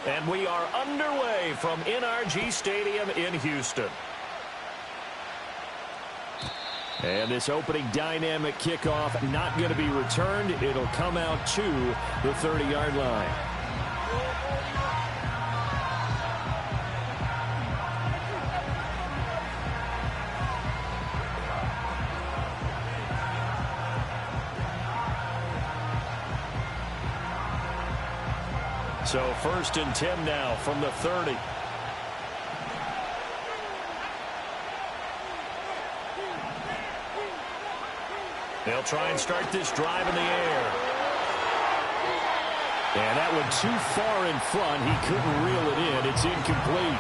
And we are underway from NRG Stadium in Houston. And this opening dynamic kickoff not going to be returned. It'll come out to the 30-yard line. So 1st and 10 now from the 30. They'll try and start this drive in the air. And that one too far in front. He couldn't reel it in. It's incomplete.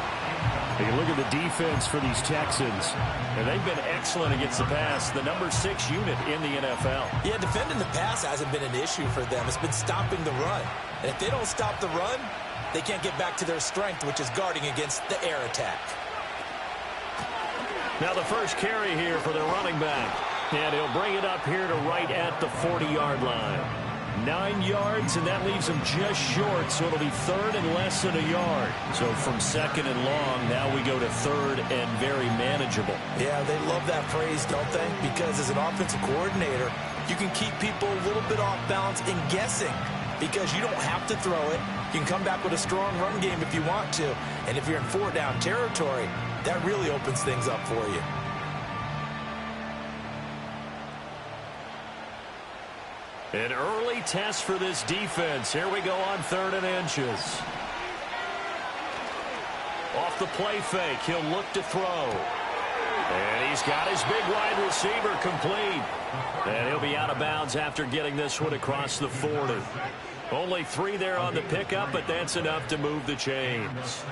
You look at the defense for these Texans. And they've been excellent against the pass. The number 6 unit in the NFL. Yeah, defending the pass hasn't been an issue for them. It's been stopping the run. And if they don't stop the run, they can't get back to their strength, which is guarding against the air attack. Now the first carry here for the running back. And he'll bring it up here to right at the 40-yard line. 9 yards, and that leaves him just short, so it'll be 3rd and less than a yard. So from 2nd and long, now we go to 3rd and very manageable. Yeah, they love that phrase, don't they? Because as an offensive coordinator, you can keep people a little bit off balance and guessing because you don't have to throw it. You can come back with a strong run game if you want to. And if you're in 4-down territory, that really opens things up for you. An early test for this defense. Here we go on 3rd and inches. Off the play fake, he'll look to throw. And he's got his big wide receiver complete. And he'll be out of bounds after getting this one across the 40. Only 3 there on the pickup, but that's enough to move the chains.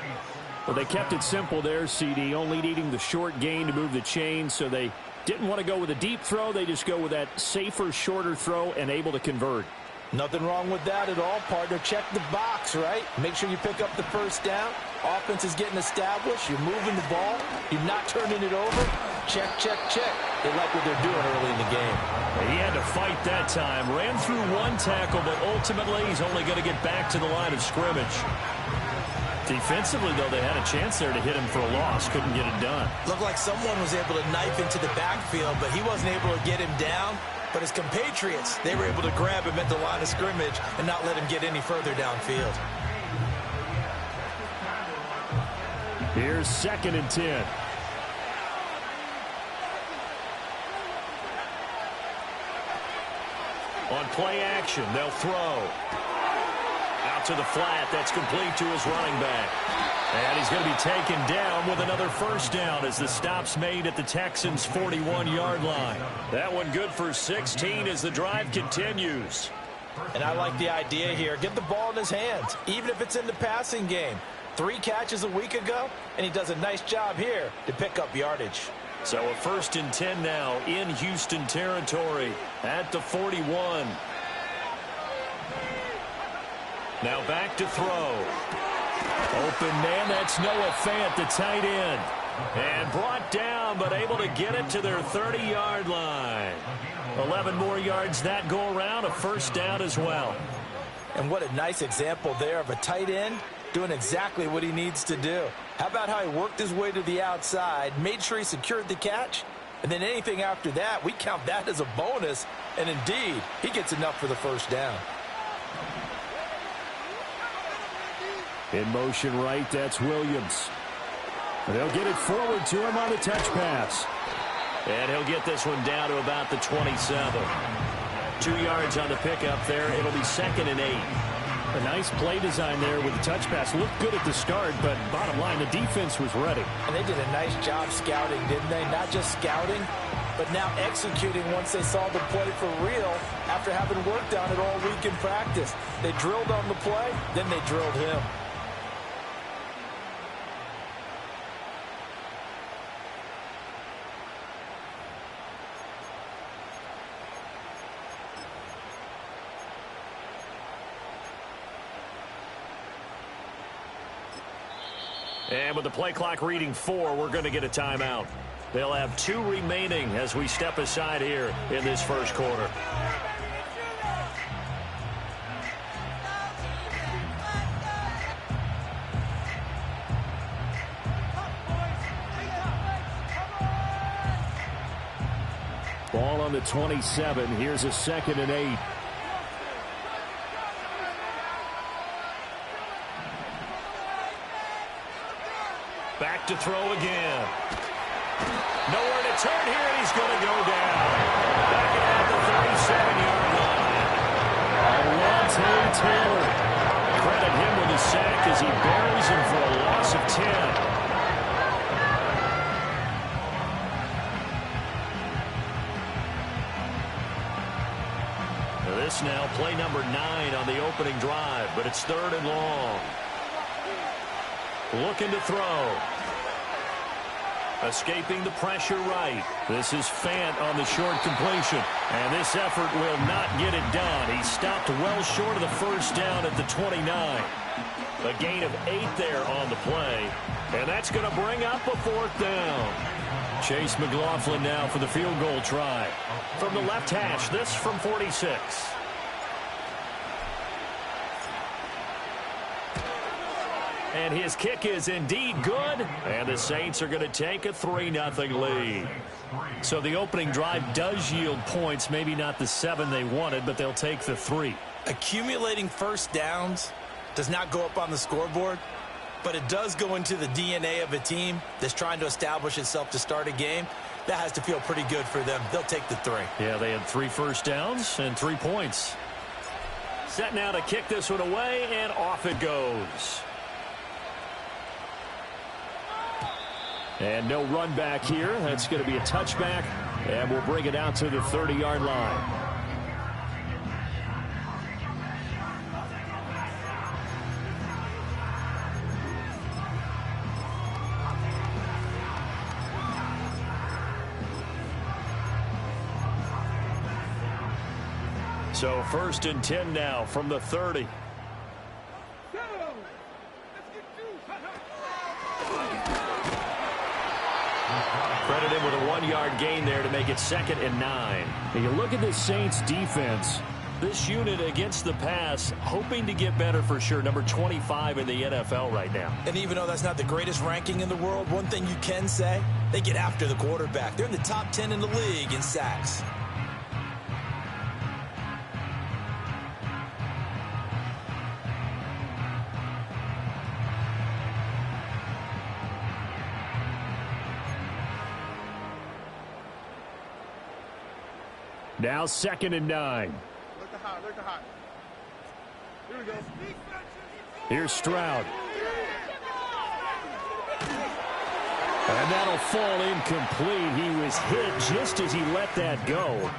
Well, they kept it simple there, CD, only needing the short gain to move the chains, so they didn't want to go with a deep throw. They just go with that safer, shorter throw and able to convert. Nothing wrong with that at all, partner. Check the box, right? Make sure you pick up the first down. Offense is getting established. You're moving the ball. You're not turning it over. Check, check, check. They like what they're doing early in the game. He had to fight that time. Ran through 1 tackle, but ultimately he's only going to get back to the line of scrimmage. Defensively, though, they had a chance there to hit him for a loss. Couldn't get it done. Looked like someone was able to knife into the backfield, but he wasn't able to get him down. But his compatriots, they were able to grab him at the line of scrimmage and not let him get any further downfield. Here's 2nd and 10. On play action, they'll throw. Out to the flat. That's complete to his running back. And he's going to be taken down with another first down as the stop's made at the Texans' 41-yard line. That one good for 16 as the drive continues. And I like the idea here. Get the ball in his hands, even if it's in the passing game. 3 catches a week ago, and he does a nice job here to pick up yardage. So a 1st and 10 now in Houston territory at the 41. Now back to throw. Open man, that's Noah Fant, the tight end. And brought down, but able to get it to their 30-yard line. 11 more yards that go around, a first down as well. And what a nice example there of a tight end doing exactly what he needs to do. How about how he worked his way to the outside, made sure he secured the catch, and then anything after that, we count that as a bonus. And indeed, he gets enough for the first down. In motion right, that's Williams. They'll get it forward to him on the touch pass. And he'll get this one down to about the 27. 2 yards on the pickup there. It'll be 2nd and 8. A nice play design there with the touch pass. Looked good at the start, but bottom line, the defense was ready. And they did a nice job scouting, didn't they? Not just scouting, but now executing once they saw the play for real after having worked on it all week in practice. They drilled on the play, then they drilled him. And with the play clock reading 4, we're going to get a timeout. They'll have 2 remaining as we step aside here in this first quarter. the 27. Here's a 2nd and 8. Back to throw again. Nowhere to turn here, and he's going to go down. Back at the 37-yard line. Alontae Taylor. Credit him with a sack as he buries him for a loss of 10. This now play number 9 on the opening drive, but it's 3rd and long. Looking to throw. Escaping the pressure right. This is Fant on the short completion. And this effort will not get it done. He stopped well short of the first down at the 29. A gain of 8 there on the play. And that's going to bring up a 4th down. Chase McLaughlin now for the field goal try. From the left hash, this from 46. And his kick is indeed good. And the Saints are going to take a 3-0 lead. So the opening drive does yield points. Maybe not the 7 they wanted, but they'll take the 3. Accumulating first downs does not go up on the scoreboard, but it does go into the DNA of a team that's trying to establish itself to start a game. That has to feel pretty good for them. They'll take the 3. Yeah, they had 3 first downs and 3 points. Set now to kick this one away, and off it goes. And no run back here. That's going to be a touchback, and we'll bring it out to the 30-yard line. So 1st and 10 now from the 30. Credit him with a 1-yard gain there to make it 2nd and 9. And you look at this Saints defense. This unit against the pass, hoping to get better for sure. Number 25 in the NFL right now. And even though that's not the greatest ranking in the world, one thing you can say, they get after the quarterback. They're in the top 10 in the league in sacks. Now 2nd and 9. Look the hot. Here we go. Here's Stroud. And that'll fall incomplete. He was hit just as he let that go.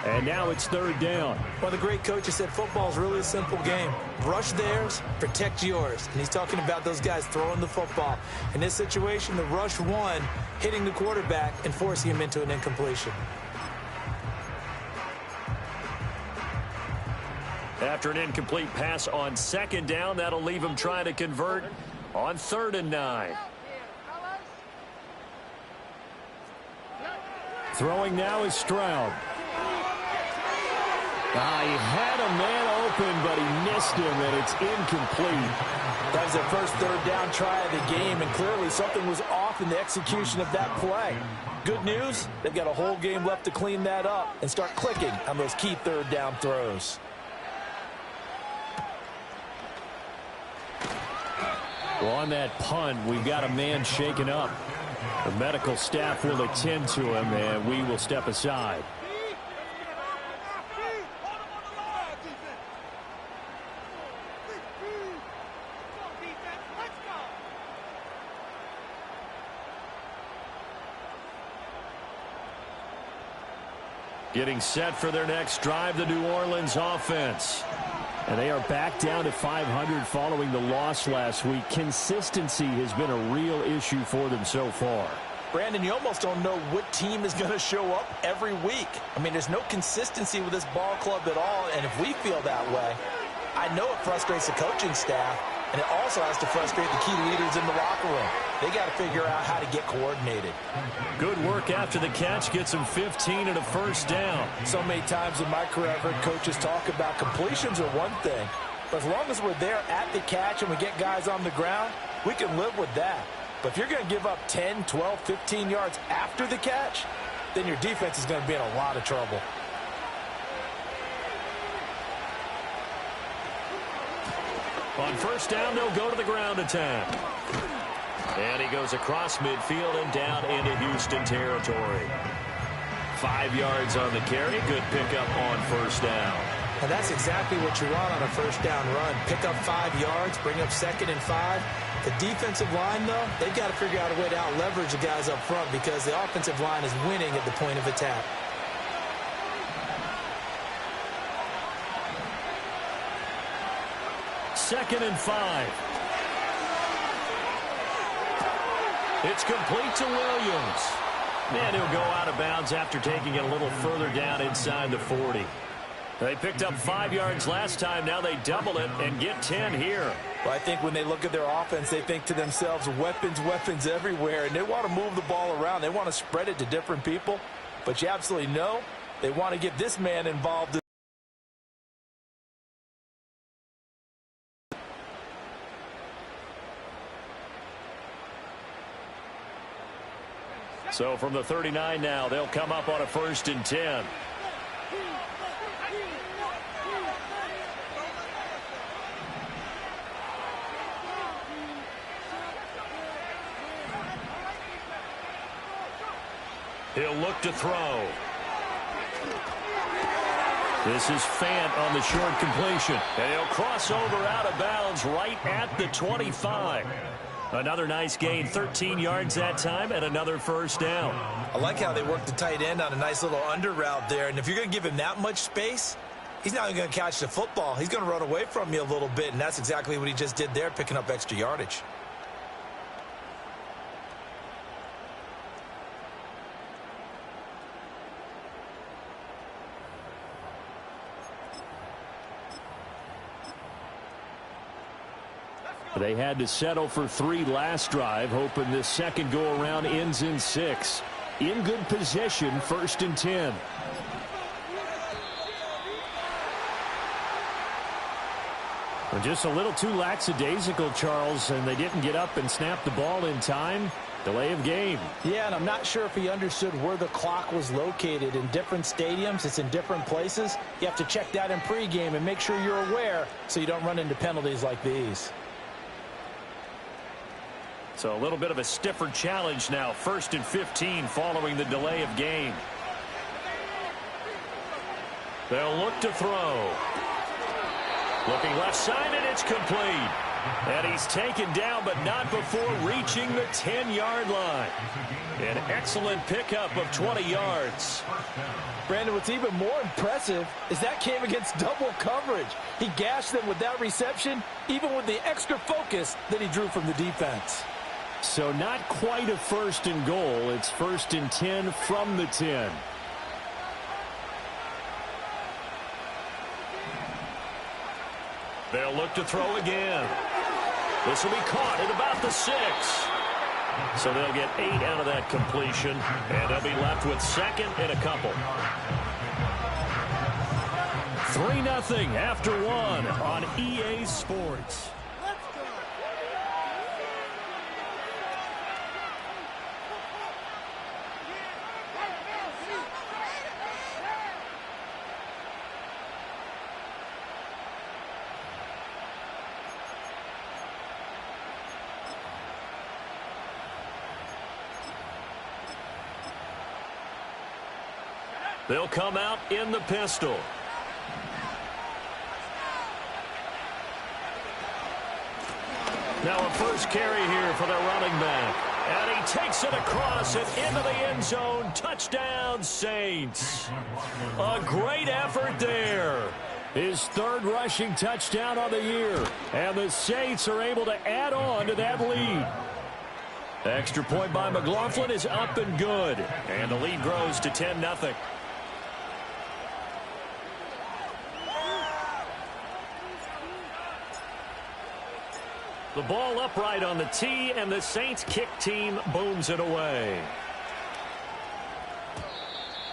And now it's 3rd down. One of the great coaches said football is really a simple game. Rush theirs, protect yours. And he's talking about those guys throwing the football. In this situation, the rush one, hitting the quarterback and forcing him into an incompletion. After an incomplete pass on 2nd down, that'll leave him trying to convert on 3rd and 9. Throwing now is Stroud. He had a man open, but he missed him, and it's incomplete. That was their first 3rd down try of the game, and clearly something was off in the execution of that play. Good news, they've got a whole game left to clean that up and start clicking on those key 3rd down throws. Well, on that punt, we've got a man shaken up. The medical staff will attend to him, and we will step aside. Getting set for their next drive, the New Orleans offense. And they are back down to 500 following the loss last week. Consistency has been a real issue for them so far. Brandon, you almost don't know what team is going to show up every week. I mean, there's no consistency with this ball club at all, and if we feel that way, I know it frustrates the coaching staff, and it also has to frustrate the key leaders in the locker room. They got to figure out how to get coordinated. Good work after the catch. Gets him 15 and a 1st down. So many times in my career, I've heard coaches talk about completions are one thing, but as long as we're there at the catch and we get guys on the ground, we can live with that. But if you're going to give up 10, 12, 15 yards after the catch, then your defense is going to be in a lot of trouble. On first down, they'll go to the ground attack. And he goes across midfield and down into Houston territory. 5 yards on the carry. Good pickup on first down. And that's exactly what you want on a first down run. Pick up 5 yards, bring up 2nd and 5. The defensive line, though, they've got to figure out a way to out-leverage the guys up front because the offensive line is winning at the point of attack. Second and 5. It's complete to Williams. And he'll go out of bounds after taking it a little further down inside the 40. They picked up 5 yards last time. Now they double it and get 10 here. Well, I think when they look at their offense, they think to themselves, weapons, weapons everywhere. And they want to move the ball around. They want to spread it to different people. But you absolutely know they want to get this man involved. So from the 39 now, they'll come up on a 1st and 10. He'll look to throw. This is Fant on the short completion. And he'll cross over out of bounds right at the 25. Another nice gain, 13 yards that time, and another first down. I like how they work the tight end on a nice little under route there. And if you're going to give him that much space, he's not even going to catch the football. He's going to run away from you a little bit, and that's exactly what he just did there, picking up extra yardage. They had to settle for 3 last drive, hoping this second go-around ends in 6. In good position, 1st and 10. Well, just a little too lackadaisical, Charles, and they didn't get up and snap the ball in time. Delay of game. Yeah, and I'm not sure if he understood where the clock was located. In different stadiums, it's in different places. You have to check that in pregame and make sure you're aware so you don't run into penalties like these. So a little bit of a stiffer challenge now. 1st and 15 following the delay of game. They'll look to throw. Looking left side, and it's complete. And he's taken down, but not before reaching the 10-yard line. An excellent pickup of 20 yards. Brandon, what's even more impressive is that came against double coverage. He gashed them with that reception, even with the extra focus that he drew from the defense. So not quite a 1st and goal. It's 1st and 10 from the 10. They'll look to throw again. This will be caught at about the 6. So they'll get 8 out of that completion, and they'll be left with 2nd and a couple. 3-0 after 1 on EA Sports. They'll come out in the pistol. Now a first carry here for the running back. And he takes it across and into the end zone. Touchdown, Saints. A great effort there. His 3rd rushing touchdown on the year. And the Saints are able to add on to that lead. Extra point by McLaughlin is up and good. And the lead grows to 10-0. The ball upright on the tee, and the Saints kick team booms it away.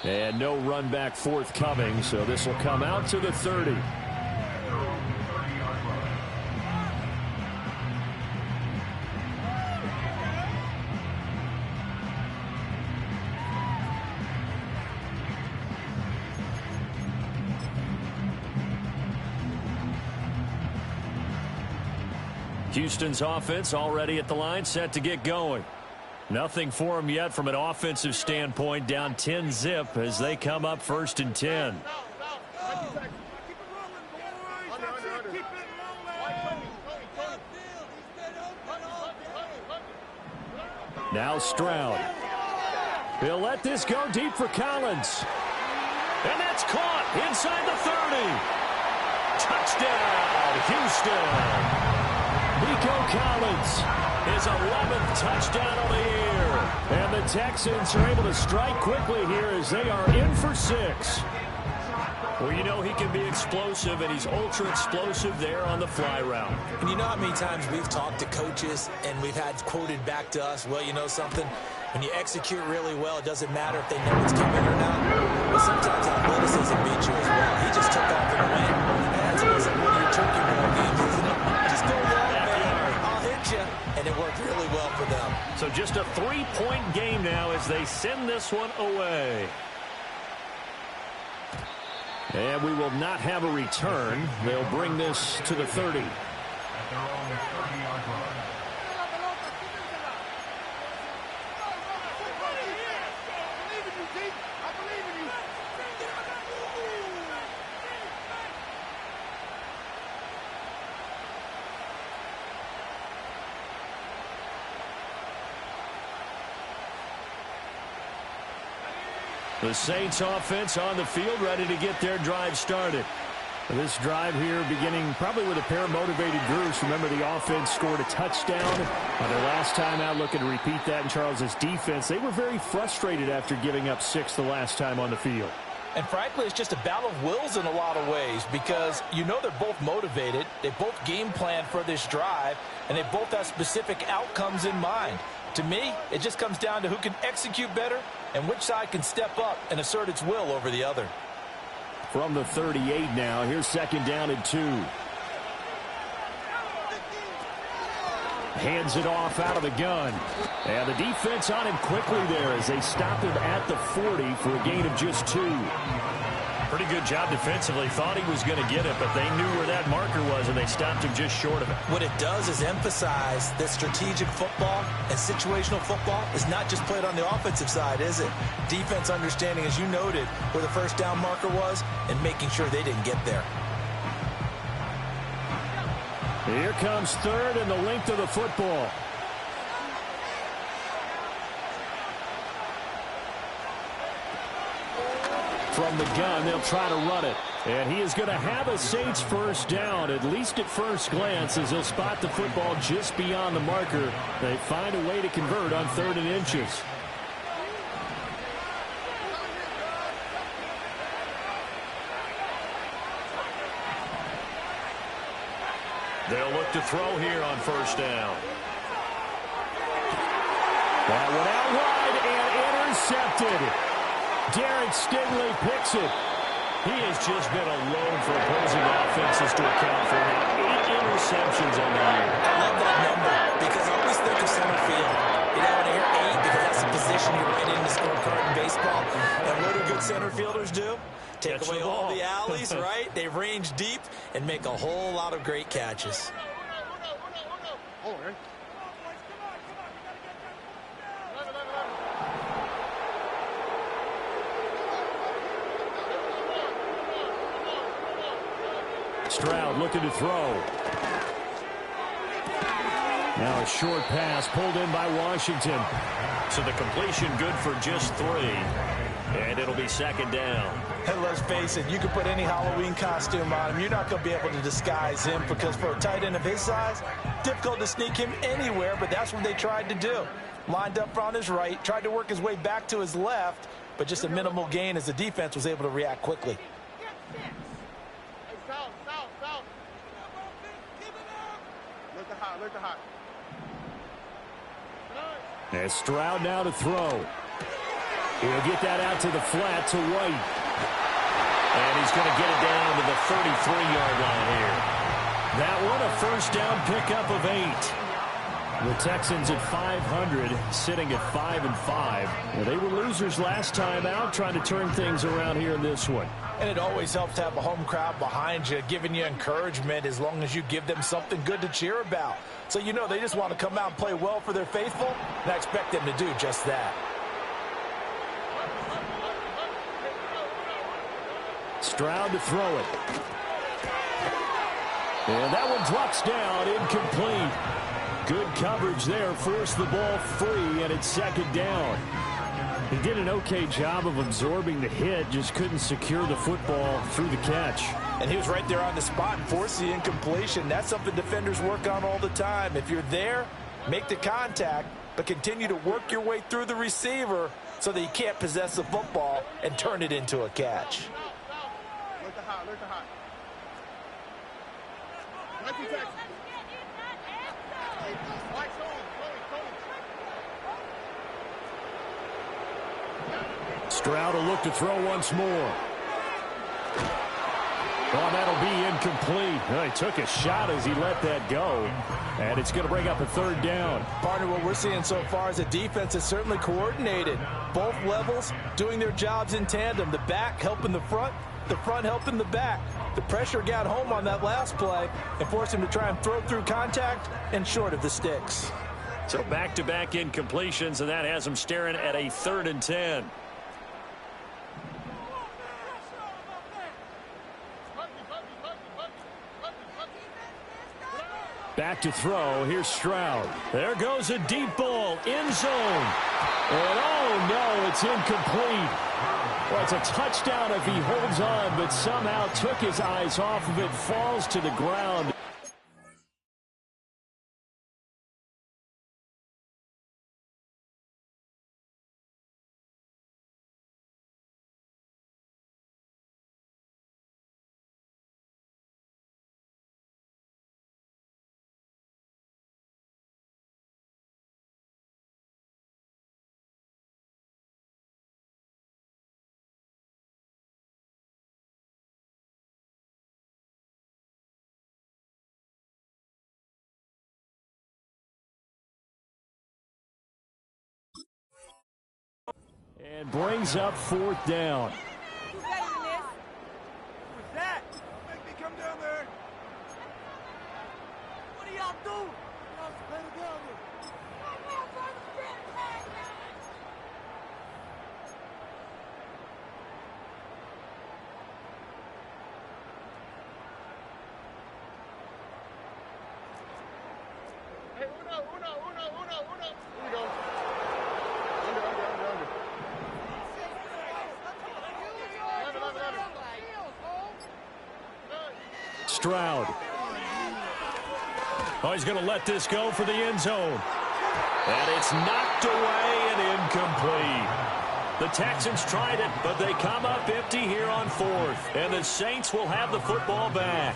And no run back forthcoming, so this will come out to the 30. Houston's offense already at the line, set to get going. Nothing for them yet from an offensive standpoint, down 10-zip as they come up 1st and 10. Now Stroud. He'll let this go deep for Collins. And that's caught inside the 30. Touchdown, Houston. Nico Collins, his 11th touchdown of the year. And the Texans are able to strike quickly here as they are in for 6. Well, you know he can be explosive, and he's ultra-explosive there on the fly route. And you know how many times we've talked to coaches and we've had quoted back to us, well, you know something? When you execute really well, it doesn't matter if they know it's coming or not. But sometimes athleticism beats you as well. He just took off and went. And that's almost like one of your turkey ball games, isn't it? Just go long, man. I'll hit you. And it worked really well for them. So just a 3-point game now as they send this one away. And we will not have a return. They'll bring this to the 30. The Saints offense on the field, ready to get their drive started. This drive here beginning probably with a pair of motivated groups. Remember, the offense scored a touchdown on their last time out. Looking to repeat that in Charles's defense. They were very frustrated after giving up 6 the last time on the field. And frankly, it's just a battle of wills in a lot of ways because you know they're both motivated. They both game plan for this drive, and they both have specific outcomes in mind. To me, it just comes down to who can execute better and which side can step up and assert its will over the other. From the 38 now, here's 2nd down and 2. Hands it off out of the gun. And the defense on him quickly there as they stop him at the 40 for a gain of just 2. Pretty good job defensively. Thought he was going to get it, but they knew where that marker was, and they stopped him just short of it. What it does is emphasize that strategic football and situational football is not just played on the offensive side, is it? Defense understanding, as you noted, where the 1st down marker was and making sure they didn't get there. Here comes 3rd and the length of the football. From the gun, they'll try to run it. And he is going to have a Saints 1st down, at least at first glance, as he'll spot the football just beyond the marker. They find a way to convert on 3rd and inches. They'll look to throw here on 1st down. That one out wide and intercepted. Derek Stingley picks it. He has just been alone for opposing offenses to account for 8 interceptions on the year. I love that number because I always think of center field. You know, when I hear 8 because that's the position you write in the scorecard in baseball. And what do good center fielders do? Take away all the alleys, right? They range deep and make a whole lot of great catches. Stroud looking to throw. Now a short pass pulled in by Washington. So the completion good for just 3. And it'll be 2nd down. And let's face it, you can put any Halloween costume on him. You're not going to be able to disguise him because for a tight end of his size, difficult to sneak him anywhere, but that's what they tried to do. Lined up on his right, tried to work his way back to his left, but just a minimal gain as the defense was able to react quickly. And Stroud now to throw. He'll get that out to the flat to White. And he's going to get it down to the 33-yard line here. That one a 1st down pickup of 8. The Texans at 500, sitting at 5-5. Well, they were losers last time out, trying to turn things around here in this one. And it always helps to have a home crowd behind you, giving you encouragement as long as you give them something good to cheer about. So you know they just want to come out and play well for their faithful, and I expect them to do just that. Stroud to throw it. And that one drops down, incomplete. Good coverage there, forced the ball free, and it's second down. He did an okay job of absorbing the hit, just couldn't secure the football through the catch. And he was right there on the spot and forced the incompletion. That's something defenders work on all the time. If you're there, make the contact, but continue to work your way through the receiver so that you can't possess the football and turn it into a catch. Look the hot, look the hot. Right to Texas. Lights on, Stroud will look to throw once more. Oh, that'll be incomplete. Well, he took a shot as he let that go, and it's going to bring up a third down. Partner, what we're seeing so far is a defense that's certainly coordinated. Both levels doing their jobs in tandem. The back helping the front helping the back. The pressure got home on that last play and forced him to try and throw through contact and short of the sticks. So back-to-back incompletions, and that has him staring at a 3rd and 10. Back to throw. Here's Stroud. There goes a deep ball. End zone. And oh, no, it's incomplete. Well, it's a touchdown if he holds on, but somehow took his eyes off of it, falls to the ground. And brings up 4th down. You better than this. Who's that? Make me come down there. What do y'all do? Y'all play together. Hey, uno. Here we go. Under. Stroud. Oh, he's going to let this go for the end zone. And it's knocked away and incomplete. The Texans tried it, but they come up empty here on 4th. And the Saints will have the football back.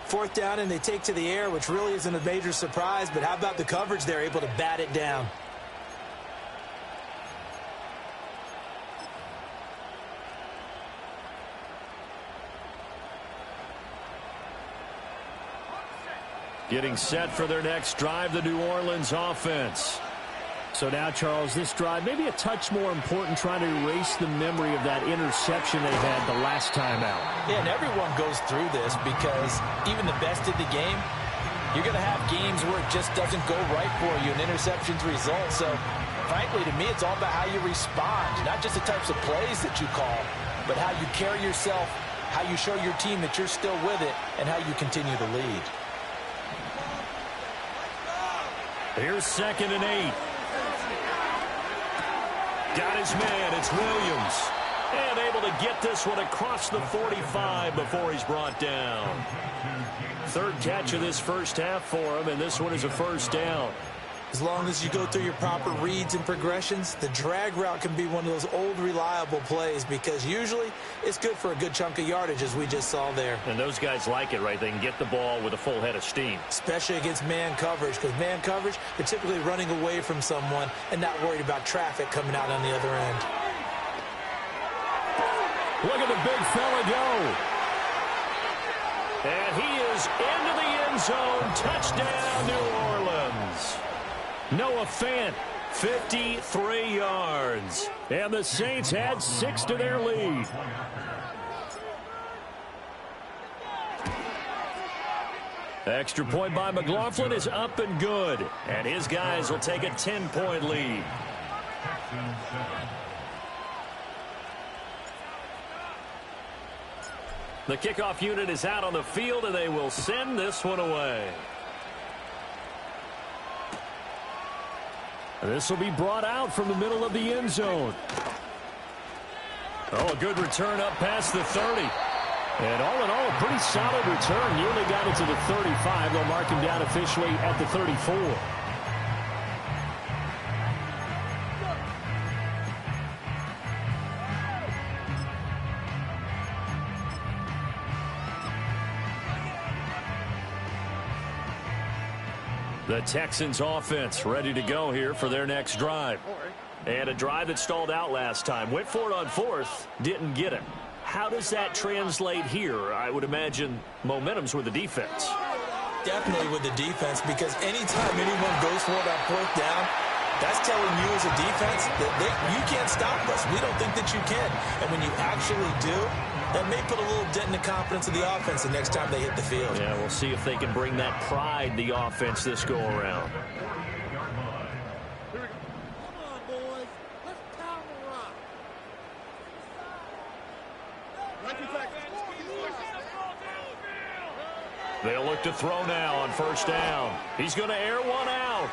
4th down, and they take to the air, which really isn't a major surprise, but how about the coverage? They're able to bat it down. Getting set for their next drive, the New Orleans offense. So now, Charles, this drive maybe a touch more important, trying to erase the memory of that interception they had the last time out. Yeah, and everyone goes through this because even the best in the game, you're going to have games where it just doesn't go right for you, and interceptions result. So, frankly, to me, it's all about how you respond, not just the types of plays that you call, but how you carry yourself, how you show your team that you're still with it, and how you continue to lead. Here's 2nd and 8. Got his man. It's Williams. And able to get this one across the 45 before he's brought down. 3rd catch of this first half for him, and this one is a 1st down. As long as you go through your proper reads and progressions, the drag route can be one of those old reliable plays because usually it's good for a good chunk of yardage, as we just saw there. And those guys like it, right? They can get the ball with a full head of steam. Especially against man coverage, because man coverage, they're typically running away from someone and not worried about traffic coming out on the other end. Look at the big fella go. And he is into the end zone. Touchdown, New Orleans. Noah Fant, 53 yards. And the Saints add 6 to their lead. Extra point by McLaughlin is up and good. And his guys will take a 10-point lead. The kickoff unit is out on the field, and they will send this one away. This will be brought out from the middle of the end zone. Oh, a good return up past the 30. And all in all, a pretty solid return. Nearly got it to the 35. They'll mark him down officially at the 34. The Texans offense ready to go here for their next drive. And a drive that stalled out last time. Went for it on fourth, didn't get it. How does that translate here? I would imagine momentum's with the defense. Definitely with the defense, because anytime anyone goes for it on fourth down, that's telling you as a defense that you can't stop us. We don't think that you can. And when you actually do, that may put a little dent in the confidence of the offense the next time they hit the field. Yeah, we'll see if they can bring that pride, the offense, this go around. They'll look to throw now on first down. He's going to air one out.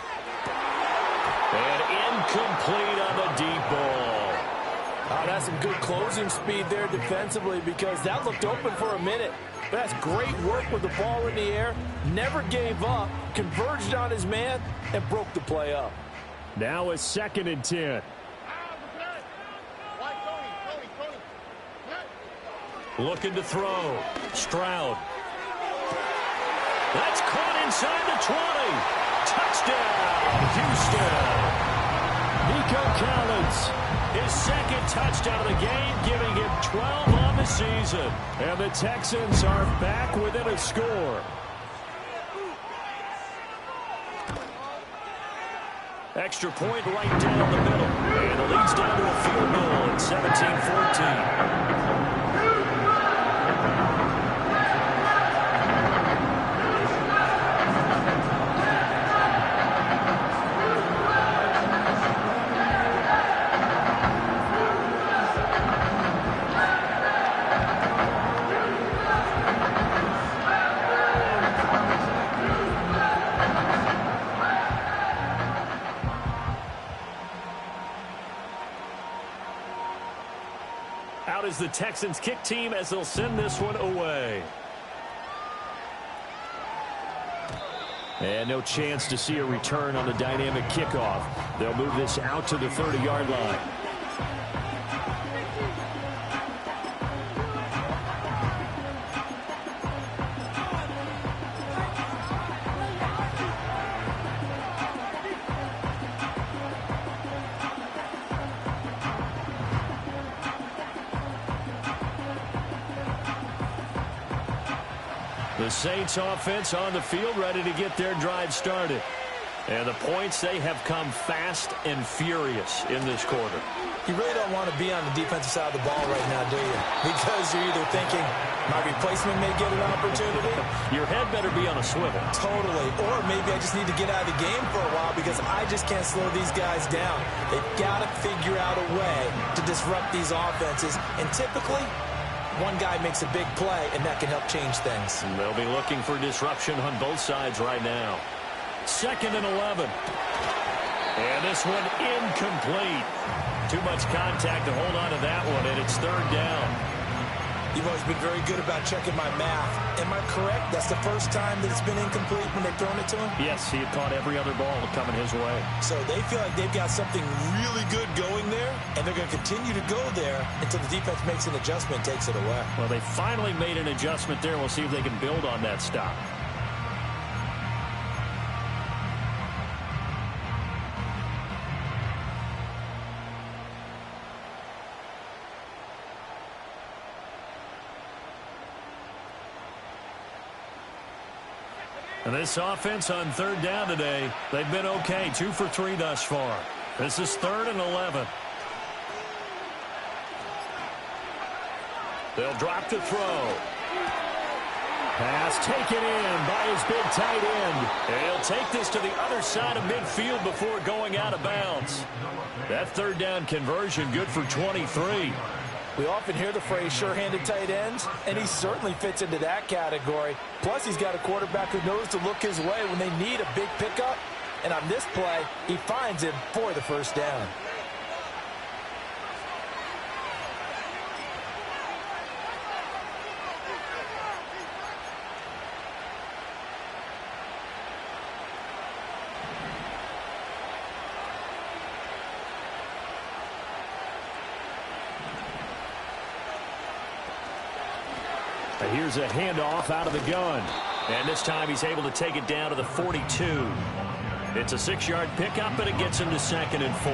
And incomplete on the deep ball. Oh, that's some good closing speed there defensively, because that looked open for a minute. That's great work with the ball in the air. Never gave up, converged on his man, and broke the play up. Now it's 2nd and 10. Looking to throw. Stroud. That's caught inside the 20. Touchdown, Houston. Nico Collins. His second touchdown of the game, giving him 12 on the season. And the Texans are back within a score. Extra point right down the middle. And it leads down to a field goal at 17-14. Out is the Texans kick team as they'll send this one away. And no chance to see a return on the dynamic kickoff. They'll move this out to the 30-yard line. The Saints offense on the field, ready to get their drive started. And the points, they have come fast and furious in this quarter. You really don't want to be on the defensive side of the ball right now, do you? Because you're either thinking, my replacement may get an opportunity. Your head better be on a swivel. Totally. Or maybe I just need to get out of the game for a while because I just can't slow these guys down. They've got to figure out a way to disrupt these offenses. And typically, one guy makes a big play, and that can help change things. And they'll be looking for disruption on both sides right now. 2nd and 11. And this one incomplete. Too much contact to hold on to that one, and it's 3rd down. You've always been very good about checking my math. Am I correct? That's the first time that it's been incomplete when they've thrown it to him? Yes, he had caught every other ball coming his way. So they feel like they've got something really good going there, and they're going to continue to go there until the defense makes an adjustment and takes it away. Well, they finally made an adjustment there. We'll see if they can build on that stop. And this offense on 3rd down today, they've been okay. 2 for 3 thus far. This is 3rd and 11. They'll drop to throw. Pass taken in by his big tight end. And he'll take this to the other side of midfield before going out of bounds. That third down conversion good for 23. We often hear the phrase sure-handed tight ends, and he certainly fits into that category. Plus, he's got a quarterback who knows to look his way when they need a big pickup. And on this play, he finds him for the first down. Here's a handoff out of the gun. And this time he's able to take it down to the 42. It's a 6-yard pickup, and it gets him to 2nd and 4.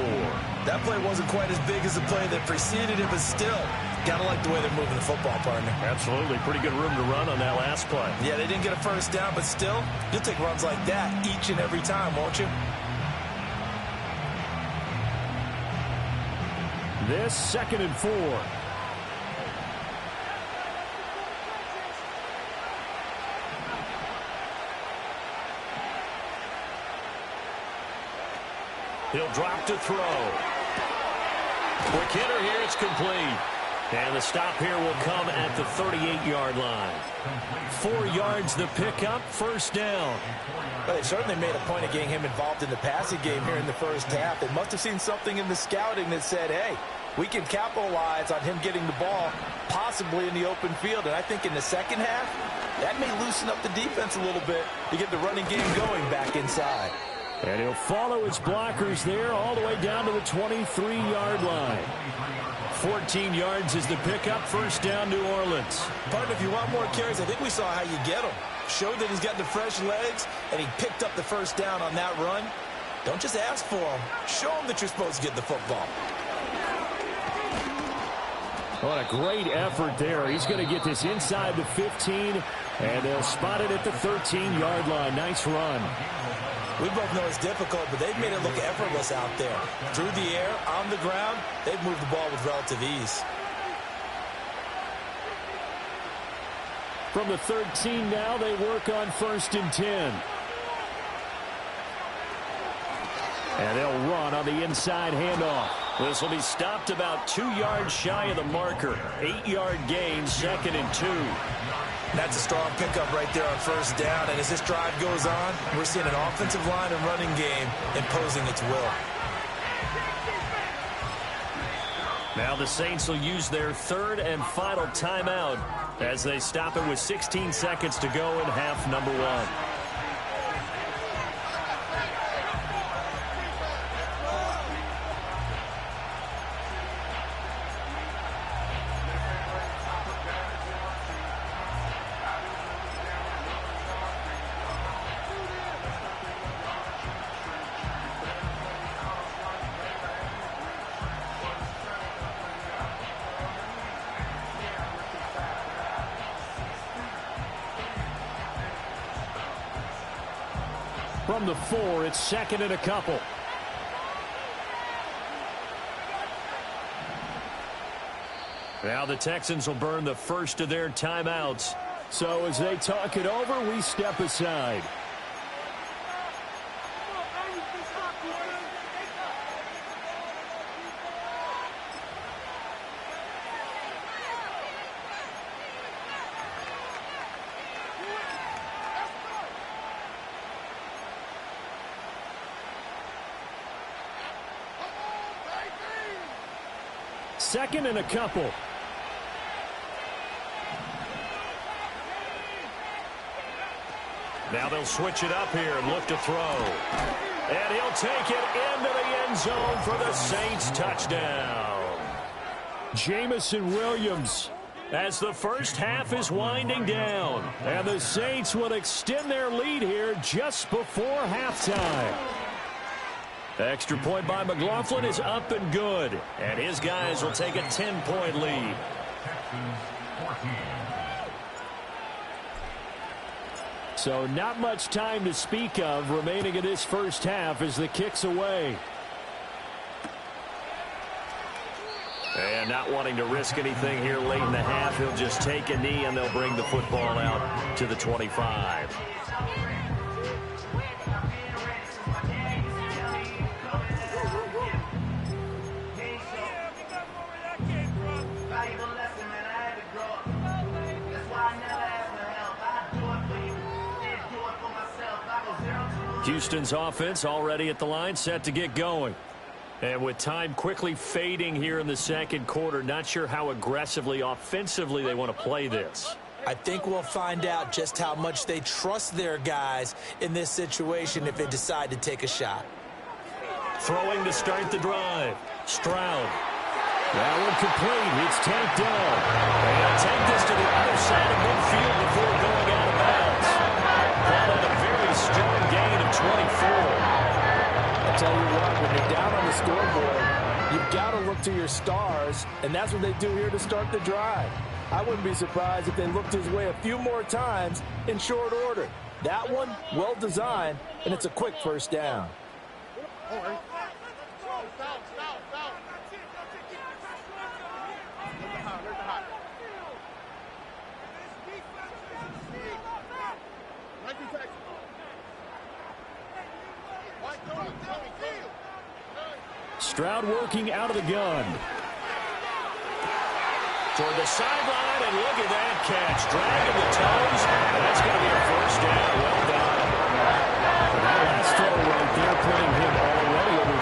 That play wasn't quite as big as the play that preceded it, but still, got to like the way they're moving the football, partner. Absolutely. Pretty good room to run on that last play. Yeah, they didn't get a first down, but still, you'll take runs like that each and every time, won't you? This 2nd and 4. He'll drop to throw. Quick hitter here. It's complete. And the stop here will come at the 38-yard line. 4 yards the pickup, first down. Well, they certainly made a point of getting him involved in the passing game here in the first half. They must have seen something in the scouting that said, hey, we can capitalize on him getting the ball possibly in the open field. And I think in the second half, that may loosen up the defense a little bit to get the running game going back inside. And he'll follow his blockers there all the way down to the 23-yard line. 14 yards is the pickup, first down, New Orleans. Partner, if you want more carries, I think we saw how you get them. Showed that he's got the fresh legs, and he picked up the first down on that run. Don't just ask for him. Show him that you're supposed to get the football. What a great effort there. He's going to get this inside the 15, and they'll spot it at the 13-yard line. Nice run. We both know it's difficult, but they've made it look effortless out there. Through the air, on the ground, they've moved the ball with relative ease. From the 13 now, they work on 1st and 10. And they'll run on the inside handoff. This will be stopped about 2 yards shy of the marker. 8-yard gain, 2nd and 2. That's a strong pickup right there on first down. And as this drive goes on, we're seeing an offensive line and running game imposing its will. Now the Saints will use their 3rd and final timeout as they stop it with 16 seconds to go in half number 1. From the 4, it's 2nd and a couple. Now the Texans will burn the first of their timeouts. So as they talk it over, we step aside. Second and a couple. Now they'll switch it up here and look to throw. And he'll take it into the end zone for the Saints touchdown. Jamison Williams. As the first half is winding down. And the Saints will extend their lead here just before halftime. Extra point by McLaughlin is up and good. And his guys will take a 10-point lead. So not much time to speak of remaining in this first half as the kick's away. And not wanting to risk anything here late in the half, he'll just take a knee, and they'll bring the football out to the 25. Houston's offense already at the line, set to get going. And with time quickly fading here in the second quarter, not sure how aggressively, offensively they want to play this. I think we'll find out just how much they trust their guys in this situation if they decide to take a shot. Throwing to start the drive. Stroud. That one complete. It's tanked down. And take this to the other side of midfield before going out of bounds. Called a very strong gain of 24. I tell you what, when you're down on the scoreboard, you've got to look to your stars, and that's what they do here to start the drive. I wouldn't be surprised if they looked his way a few more times in short order. That one, well designed, and it's a quick first down. Stroud working out of the gun. Toward the sideline, and look at that catch. Dragging the toes. That's going to be a first down. Well done. That last throw right there putting him already over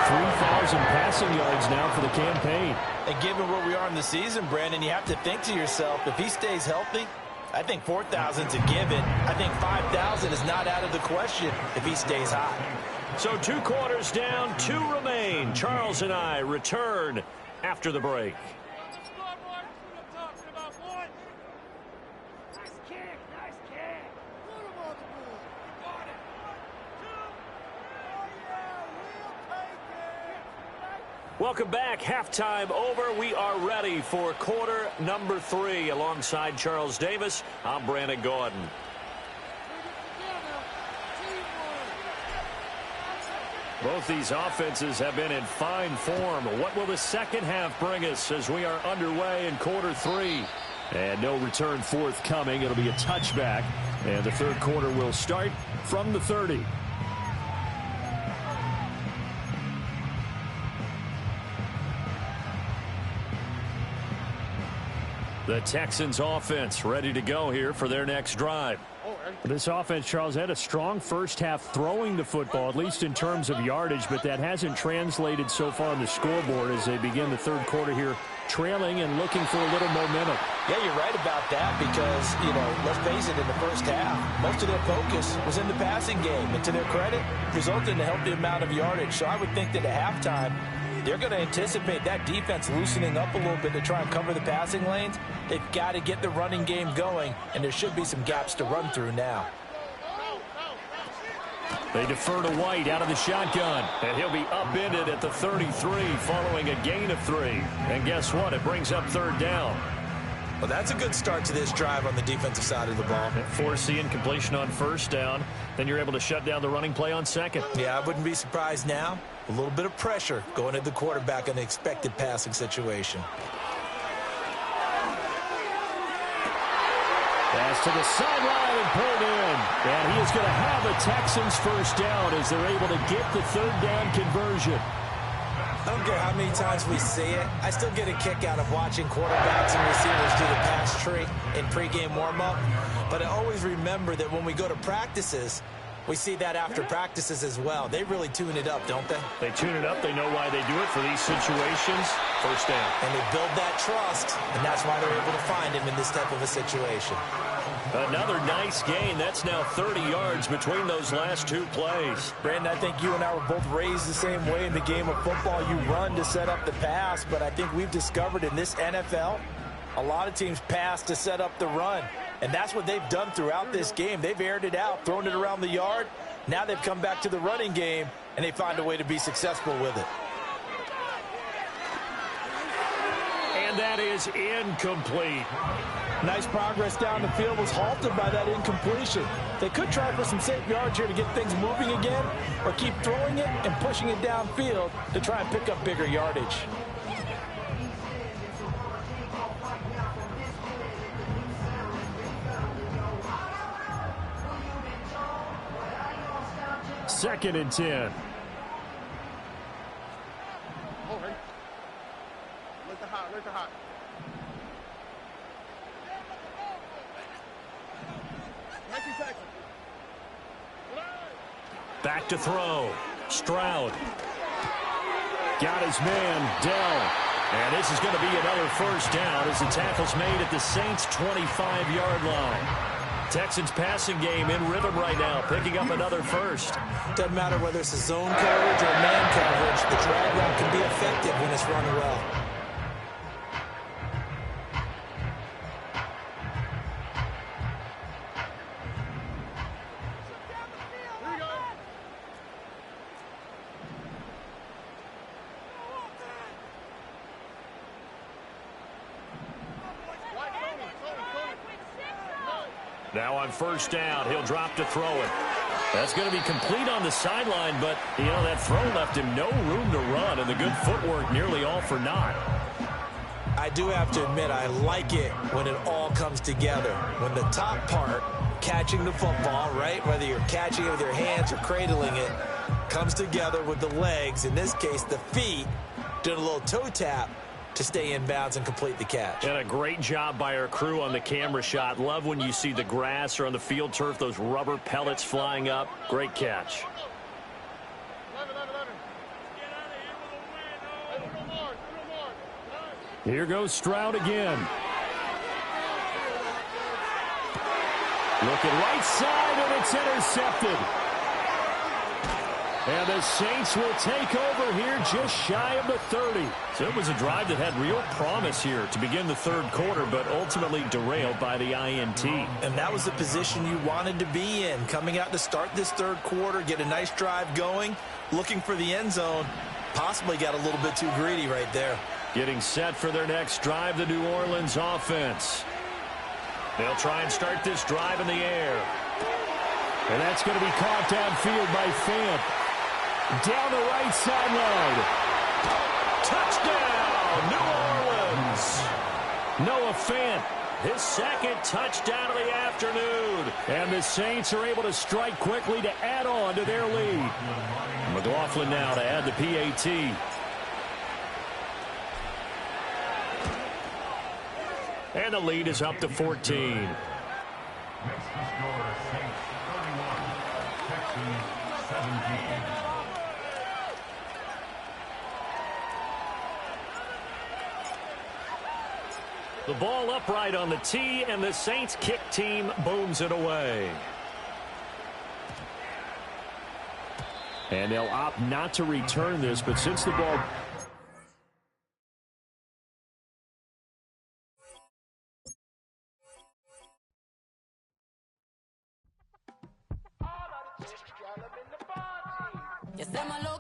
3,000 passing yards now for the campaign. And given where we are in the season, Brandon, you have to think to yourself, if he stays healthy, I think 4,000's a given. I think 5,000 is not out of the question if he stays hot. So 2 quarters down, 2 remain. Charles and I return after the break. Welcome back. Halftime over. We are ready for quarter number 3. Alongside Charles Davis, I'm Brandon Gordon. Both these offenses have been in fine form. What will the second half bring us as we are underway in quarter 3? And no return forthcoming. It'll be a touchback. And the third quarter will start from the 30. The Texans offense ready to go here for their next drive. This offense, Charles, had a strong first half throwing the football, at least in terms of yardage, but that hasn't translated so far on the scoreboard as they begin the third quarter here, trailing and looking for a little momentum. Yeah, you're right about that because, let's face it, in the first half, most of their focus was in the passing game. And to their credit, resulted in a healthy amount of yardage. So I would think that at halftime, they're going to anticipate that defense loosening up a little bit to try and cover the passing lanes. They've got to get the running game going, and there should be some gaps to run through now. They defer to White out of the shotgun, and he'll be upended at the 33 following a gain of 3. And guess what? It brings up third down. Well, that's a good start to this drive on the defensive side of the ball. Force the incompletion on first down. Then you're able to shut down the running play on second. Yeah, I wouldn't be surprised now. A little bit of pressure going at the quarterback in the expected passing situation. Pass to the sideline and pulled in. And he is going to have a Texans first down as they're able to get the third down conversion. I don't care how many times we see it. I still get a kick out of watching quarterbacks and receivers do the pass tree in pregame warm-up. But I always remember that when we go to practices, we see that after practices as well. They really tune it up, don't they? They tune it up. They know why they do it for these situations. First down. And they build that trust, and that's why they're able to find him in this type of a situation. Another nice gain. That's now 30 yards between those last 2 plays. Brandon, I think you and I were both raised the same way in the game of football. You run to set up the pass, but I think we've discovered in this NFL, a lot of teams pass to set up the run. And that's what they've done throughout this game. They've aired it out, thrown it around the yard. Now they've come back to the running game, and they find a way to be successful with it. And that is incomplete. Nice progress down the field was halted by that incompletion. They could try for some safe yards here to get things moving again, or keep throwing it and pushing it downfield to try and pick up bigger yardage. 2nd and 10. Oh, hey. Let the hot, let the hot. Back to throw. Stroud. Got his man, Dell. And this is going to be another first down as the tackle's made at the Saints' 25-yard line. Texans passing game in rhythm right now, picking up another first. Doesn't matter whether it's a zone coverage or man coverage, the drag route can be effective when it's run well. Now on first down, he'll drop to throw it. That's going to be complete on the sideline, but, you know, that throw left him no room to run, and the good footwork nearly all for naught. I do have to admit, I like it when it all comes together. When the top part, catching the football, right, whether you're catching it with your hands or cradling it, comes together with the legs, in this case the feet, doing a little toe tap to stay in bounds and complete the catch. And a great job by our crew on the camera shot. Love when you see the grass or on the field turf, those rubber pellets flying up. Great catch. Here goes Stroud again. Looking right side, and it's intercepted. And the Saints will take over here just shy of the 30. So it was a drive that had real promise here to begin the third quarter, but ultimately derailed by the INT. And that was the position you wanted to be in, coming out to start this third quarter, get a nice drive going, looking for the end zone. Possibly got a little bit too greedy right there. Getting set for their next drive, the New Orleans offense. They'll try and start this drive in the air. And that's going to be caught downfield by Fant. Down the right sideline. Touchdown, New Orleans. Noah Fant, his second touchdown of the afternoon. And the Saints are able to strike quickly to add on to their lead. McLaughlin now to add the PAT. And the lead is up to 14. The ball upright on the tee, and the Saints kick team booms it away. And they'll opt not to return this, but since the ball... Yes, them alone.